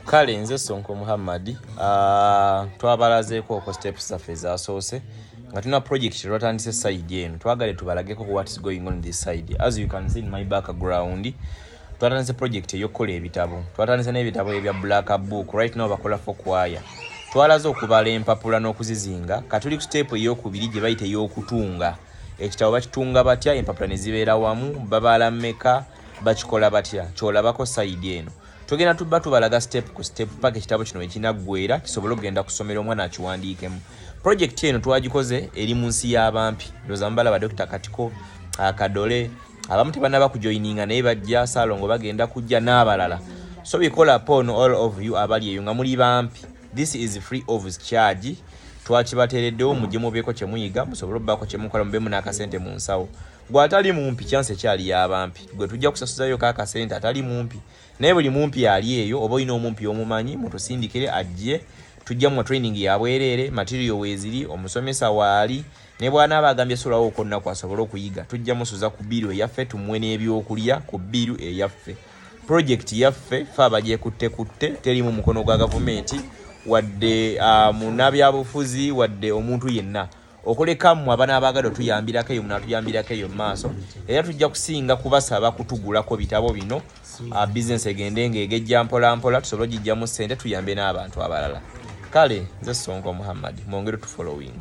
Kale nze Sonko Muhammad twabalazeeko ko steps zaffe ezasoose nga tuna project twatandise side eno twagale tubalageko what is going on this side. As you can see in my background twatandise project eyokukola ebitabo, twatandise n'ebitabo ebya black book. Right now bakola for choir, twalaze okubala empapula n'okuzizinga. Katuli ku step ey'okubiri gye bayita ey'okutunga. Ekitabo bakitunga batya, empapula ne zibeera wamu, babala mmeka, bakikola batya. Kyolabako side eno tugenda tuba tubalaga step ku step paka ekitabo kino ekinaggwera kisobola okugenda kusomera omwana akiwandiikemu. Project eno twagikoze eri mu nsi y'abampi, ndowooza mubalaba Dr. Katiko, Kadole, abamu tebanaba kujoyininga naye bajja, Salongo bagenda kujja n'abalala. So we call upon all of you abali eyo nga muli bampi. This is free of charge. Twakibateereddewo mujje mubeeko kye muyiga, musobole okubaako kye mukola, mubemu n'akasente mu nsawo. Gwe atali mumpi chance ekyali y'abampi, gwe tujja kusasuzayo kaakasente atali mumpi. Naye buli mumpi ali eyo, oba olina omumpi omumanyi mutusindikire ajje, tujja mu training ya bwereere, material weeziri, omusomesa waali, ne bw'anaaba agambye sulawo okonna asobole okuyiga, tujja musuza ku biru eyaffe, tumuwe n'ebyokulya ku biru eyaffe. Project yaffe fe abagyekutte teri mu mukono gwa gavumenti wadde munnabyabufuzi wadde omuntu yenna. Okuleka mu abana abagado tuyambirako eyo munatuyambirako eyo maaso, era tujja kusinga kubasaba kutugulako bitabo bino. Business egende ng'egejja mpola mpola, tusobole ogijjamu ssente tuyambe n'abantu abalala. Kale nze Sonko Muhammad, mwongere tu following.